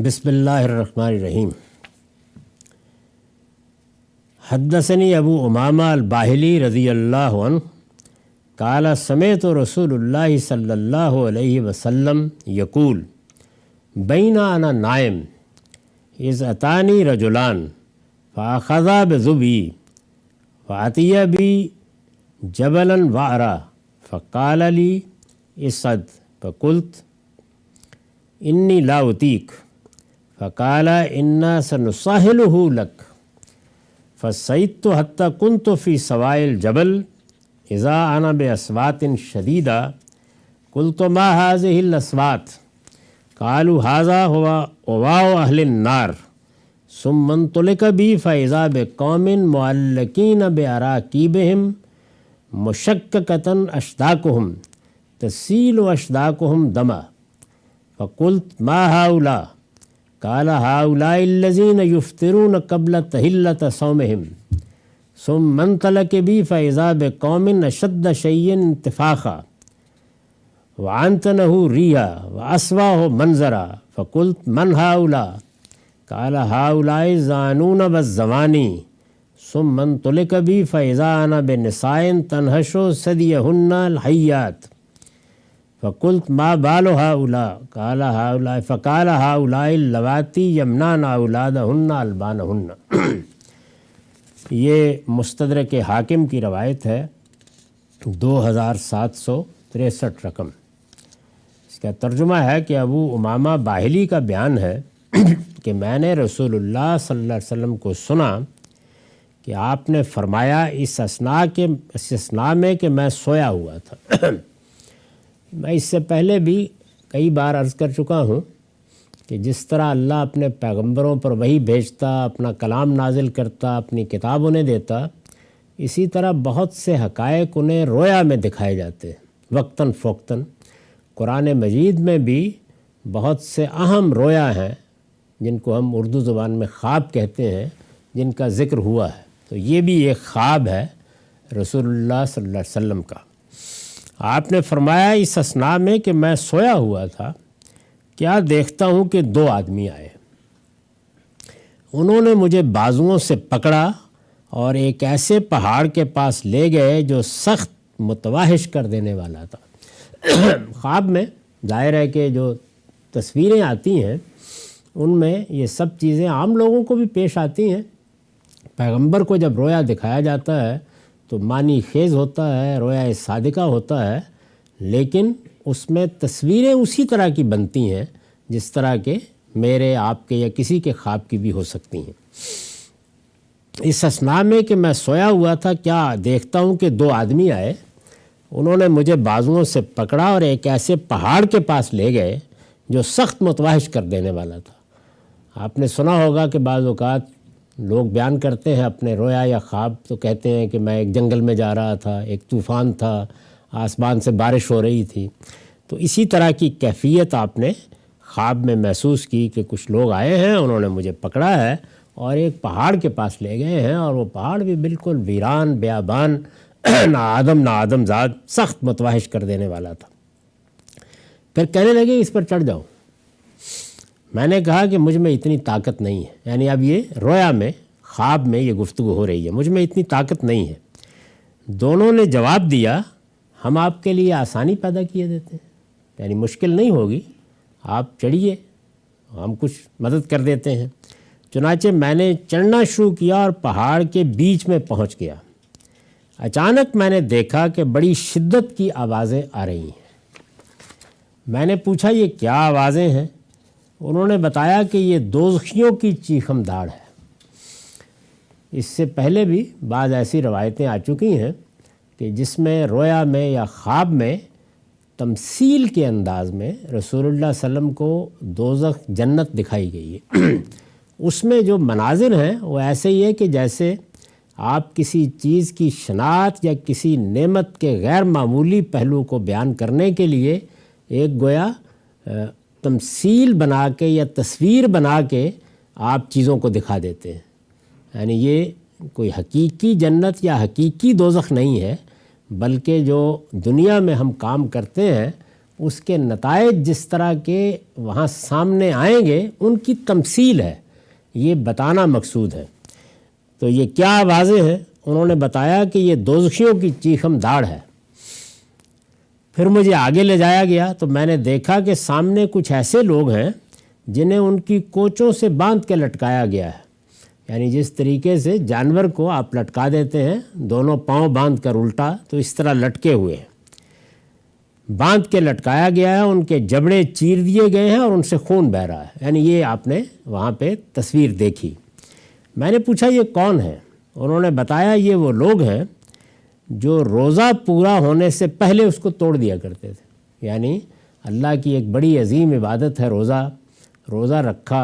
بسم اللہ الرحمن الرحیم۔ حدثنی ابو امامہ الباہلی رضی اللہ عنہ قال سمعت رسول اللہ صلی اللہ علیہ وسلم یقول بین انا نائم اذ اتانی رجلان فاخذا بذبی فاتی بی جبلا وعرا فقال لی اصعد فقلت انی لا اطیق فقال انا سنساہلہ لک فصعدت حتی کنت فی سواء الجبل اذا انا باصوات شدیدہ قلت ما هذه الاصوات قالوا هذا هو اواء اہل النار ثم انطلق بی فاذا بقوم معلقین باراکیبہم مشککۃ اشداقہم تسیل اشداقہم دما فقلت ما هؤلاء قال هؤلاء الذين يفطرون قبل تحلة صومهم ثم انطلق بي فإذا بقوم أشد شيء انتفاخا وعنتنه ريا وأسواه منظرا فقلت من هؤلاء قال هؤلاء الزانون والزواني ثم انطلق بي فإذا أنا بنساء تنهش ثديهن الحيات فقلت ما بال هؤلاء قال هؤلاء فقال هؤلاء اللواتي يمنعن اولادهن البانهن۔ یہ مستدرک حاکم کی روایت ہے 2763 رقم۔ اس کا ترجمہ ہے کہ ابو امامہ باہلی کا بیان ہے کہ میں نے رسول اللہ صلی اللہ علیہ وسلم کو سنا کہ آپ نے فرمایا اس اثناء میں کہ میں سویا ہوا تھا۔ میں اس سے پہلے بھی کئی بار عرض کر چکا ہوں کہ جس طرح اللہ اپنے پیغمبروں پر وحی بھیجتا، اپنا کلام نازل کرتا، اپنی کتاب انہیں دیتا، اسی طرح بہت سے حقائق انہیں رویا میں دکھائے جاتے ہیں وقتاً فوقتاً۔ قرآن مجید میں بھی بہت سے اہم رویا ہیں جن کو ہم اردو زبان میں خواب کہتے ہیں، جن کا ذکر ہوا ہے۔ تو یہ بھی ایک خواب ہے رسول اللہ صلی اللہ علیہ وسلم کا۔ آپ نے فرمایا اس اثناء میں کہ میں سویا ہوا تھا، کیا دیکھتا ہوں کہ دو آدمی آئے، انہوں نے مجھے بازوؤں سے پکڑا اور ایک ایسے پہاڑ کے پاس لے گئے جو سخت متوحش کر دینے والا تھا۔ خواب میں ظاہر ہے کہ جو تصویریں آتی ہیں ان میں یہ سب چیزیں عام لوگوں کو بھی پیش آتی ہیں۔ پیغمبر کو جب رویا دکھایا جاتا ہے تو معنی خیز ہوتا ہے، رویا صادقہ ہوتا ہے، لیکن اس میں تصویریں اسی طرح کی بنتی ہیں جس طرح کے میرے، آپ کے یا کسی کے خواب کی بھی ہو سکتی ہیں۔ اس اثناء میں کہ میں سویا ہوا تھا، کیا دیکھتا ہوں کہ دو آدمی آئے، انہوں نے مجھے بازوؤں سے پکڑا اور ایک ایسے پہاڑ کے پاس لے گئے جو سخت متوحش کر دینے والا تھا۔ آپ نے سنا ہوگا کہ بعض اوقات لوگ بیان کرتے ہیں اپنے رویا یا خواب، تو کہتے ہیں کہ میں ایک جنگل میں جا رہا تھا، ایک طوفان تھا، آسمان سے بارش ہو رہی تھی۔ تو اسی طرح کی کیفیت آپ نے خواب میں محسوس کی کہ کچھ لوگ آئے ہیں، انہوں نے مجھے پکڑا ہے اور ایک پہاڑ کے پاس لے گئے ہیں، اور وہ پہاڑ بھی بالکل ویران بیابان، نہ آدم زاد، سخت متوحش کر دینے والا تھا۔ پھر کہنے لگے اس پر چڑھ جاؤ۔ میں نے کہا کہ مجھ میں اتنی طاقت نہیں ہے، یعنی اب یہ رویا میں، خواب میں یہ گفتگو ہو رہی ہے، مجھ میں اتنی طاقت نہیں ہے۔ دونوں نے جواب دیا ہم آپ کے لیے آسانی پیدا کیے دیتے ہیں، یعنی مشکل نہیں ہوگی، آپ چڑھیے، ہم کچھ مدد کر دیتے ہیں۔ چنانچہ میں نے چڑھنا شروع کیا اور پہاڑ کے بیچ میں پہنچ گیا۔ اچانک میں نے دیکھا کہ بڑی شدت کی آوازیں آ رہی ہیں۔ میں نے پوچھا یہ کیا آوازیں ہیں؟ انہوں نے بتایا کہ یہ دوزخیوں کی چیخم داڑ ہے۔ اس سے پہلے بھی بعض ایسی روایتیں آ چکی ہیں کہ جس میں رویا میں یا خواب میں تمثیل کے انداز میں رسول اللہ صلی اللہ علیہ وسلم کو دوزخ جنت دکھائی گئی ہے۔ اس میں جو مناظر ہیں وہ ایسے ہی ہے کہ جیسے آپ کسی چیز کی شناخت یا کسی نعمت کے غیر معمولی پہلو کو بیان کرنے کے لیے ایک گویا تمثیل بنا کے یا تصویر بنا کے آپ چیزوں کو دکھا دیتے ہیں۔ یعنی یہ کوئی حقیقی جنت یا حقیقی دوزخ نہیں ہے، بلکہ جو دنیا میں ہم کام کرتے ہیں اس کے نتائج جس طرح کے وہاں سامنے آئیں گے ان کی تمثیل ہے، یہ بتانا مقصود ہے۔ تو یہ کیا واضح ہے؟ انہوں نے بتایا کہ یہ دوزخیوں کی چیخم داڑ ہے۔ پھر مجھے آگے لے جایا گیا تو میں نے دیکھا کہ سامنے کچھ ایسے لوگ ہیں جنہیں ان کی کوچوں سے باندھ کے لٹکایا گیا ہے، یعنی جس طریقے سے جانور کو آپ لٹکا دیتے ہیں دونوں پاؤں باندھ کر الٹا، تو اس طرح لٹکے ہوئے ہیں، باندھ کے لٹکایا گیا ہے، ان کے جبڑے چیر دیے گئے ہیں اور ان سے خون بہہ رہا ہے۔ یعنی یہ آپ نے وہاں پہ تصویر دیکھی۔ میں نے پوچھا یہ کون ہے؟ انہوں نے بتایا یہ وہ لوگ ہیں جو روزہ پورا ہونے سے پہلے اس کو توڑ دیا کرتے تھے۔ یعنی اللہ کی ایک بڑی عظیم عبادت ہے روزہ رکھا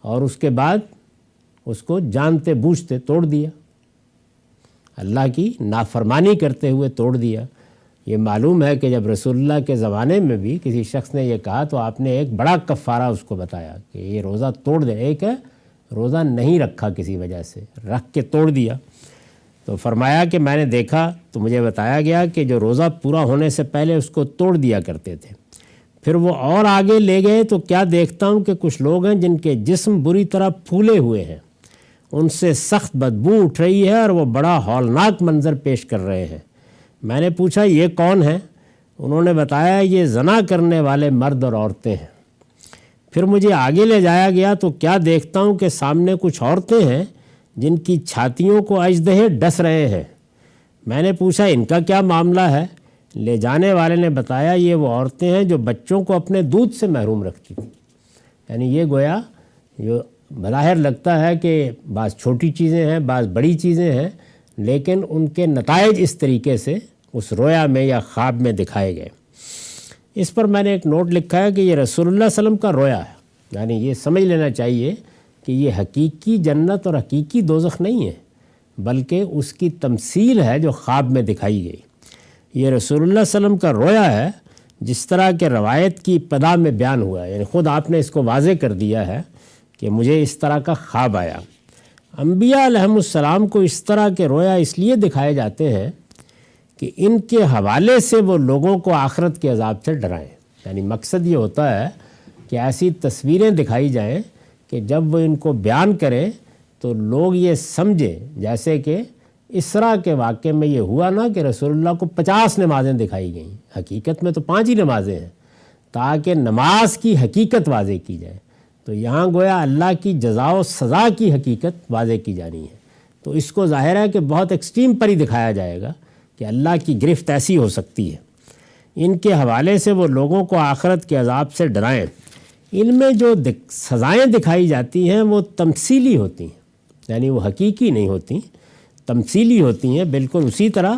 اور اس کے بعد اس کو جانتے بوجھتے توڑ دیا، اللہ کی نافرمانی کرتے ہوئے توڑ دیا۔ یہ معلوم ہے کہ جب رسول اللہ کے زمانے میں بھی کسی شخص نے یہ کہا تو آپ نے ایک بڑا کفارہ اس کو بتایا کہ یہ روزہ توڑ دے۔ ایک ہے روزہ نہیں رکھا کسی وجہ سے، رکھ کے توڑ دیا۔ تو فرمایا کہ میں نے دیکھا تو مجھے بتایا گیا کہ جو روزہ پورا ہونے سے پہلے اس کو توڑ دیا کرتے تھے۔ پھر وہ اور آگے لے گئے تو کیا دیکھتا ہوں کہ کچھ لوگ ہیں جن کے جسم بری طرح پھولے ہوئے ہیں، ان سے سخت بدبو اٹھ رہی ہے اور وہ بڑا ہولناک منظر پیش کر رہے ہیں۔ میں نے پوچھا یہ کون ہیں؟ انہوں نے بتایا یہ زنا کرنے والے مرد اور عورتیں ہیں۔ پھر مجھے آگے لے جایا گیا تو کیا دیکھتا ہوں کہ سامنے کچھ عورتیں ہیں جن کی چھاتیوں کو اژدہے ڈس رہے ہیں۔ میں نے پوچھا ان کا کیا معاملہ ہے؟ لے جانے والے نے بتایا یہ وہ عورتیں ہیں جو بچوں کو اپنے دودھ سے محروم رکھتی تھیں۔ یعنی یہ گویا جو بظاہر لگتا ہے کہ بعض چھوٹی چیزیں ہیں بعض بڑی چیزیں ہیں، لیکن ان کے نتائج اس طریقے سے اس رویا میں یا خواب میں دکھائے گئے۔ اس پر میں نے ایک نوٹ لکھا ہے کہ یہ رسول اللہ صلی اللہ علیہ وسلم کا رویا ہے، یعنی یہ سمجھ لینا چاہیے کہ یہ حقیقی جنت اور حقیقی دوزخ نہیں ہے، بلکہ اس کی تمثیل ہے جو خواب میں دکھائی گئی۔ یہ رسول اللہ صلی اللہ علیہ وسلم کا رویا ہے جس طرح کے روایت کی ابتدا میں بیان ہوا ہے، یعنی خود آپ نے اس کو واضح کر دیا ہے کہ مجھے اس طرح کا خواب آیا۔ انبیاء علیہم السلام کو اس طرح کے رویا اس لیے دکھائے جاتے ہیں کہ ان کے حوالے سے وہ لوگوں کو آخرت کے عذاب سے ڈرائیں۔ یعنی مقصد یہ ہوتا ہے کہ ایسی تصویریں دکھائی جائیں کہ جب وہ ان کو بیان کریں تو لوگ یہ سمجھیں، جیسے کہ اسراء کے واقعے میں یہ ہوا نا کہ رسول اللہ کو 50 نمازیں دکھائی گئیں، حقیقت میں تو 5 ہی نمازیں ہیں، تاکہ نماز کی حقیقت واضح کی جائے۔ تو یہاں گویا اللہ کی جزا و سزا کی حقیقت واضح کی جانی ہے، تو اس کو ظاہر ہے کہ بہت ایکسٹریم پر ہی دکھایا جائے گا کہ اللہ کی گرفت ایسی ہو سکتی ہے۔ ان کے حوالے سے وہ لوگوں کو آخرت کے عذاب سے ڈرائیں۔ ان میں جو سزائیں دکھائی جاتی ہیں وہ تمثیلی ہوتی ہیں، یعنی وہ حقیقی نہیں ہوتی، تمثیلی ہوتی ہیں، بالکل اسی طرح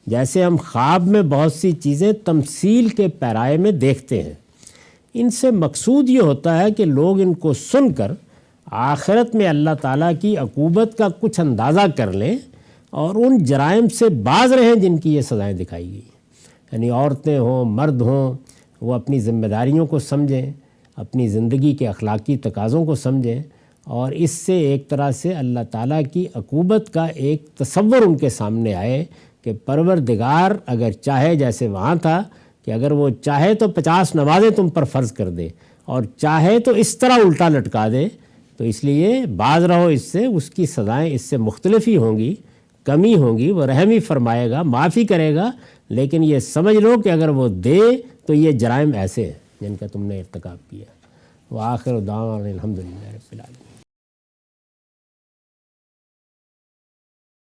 جیسے ہم خواب میں بہت سی چیزیں تمثیل کے پیرائے میں دیکھتے ہیں۔ ان سے مقصود یہ ہوتا ہے کہ لوگ ان کو سن کر آخرت میں اللہ تعالیٰ کی عقوبت کا کچھ اندازہ کر لیں اور ان جرائم سے باز رہیں جن کی یہ سزائیں دکھائی گئی ہیں۔ یعنی عورتیں ہوں مرد ہوں، وہ اپنی ذمہ داریوں کو سمجھیں، اپنی زندگی کے اخلاقی تقاضوں کو سمجھیں، اور اس سے ایک طرح سے اللہ تعالیٰ کی عقوبت کا ایک تصور ان کے سامنے آئے کہ پروردگار اگر چاہے، جیسے وہاں تھا کہ اگر وہ چاہے تو 50 نمازیں تم پر فرض کر دے اور چاہے تو اس طرح الٹا لٹکا دے، تو اس لیے باز رہو اس سے، اس کی سزائیں اس سے مختلف ہی ہوں گی، کمی ہوگی، وہ رحم ہی فرمائے گا، معافی کرے گا، لیکن یہ سمجھ لو کہ اگر وہ دے تو یہ جرائم ایسے ہیں جن کا تم نے ارتکاب کیا۔ وآخر دعوانا الحمدللہ رب العالمین۔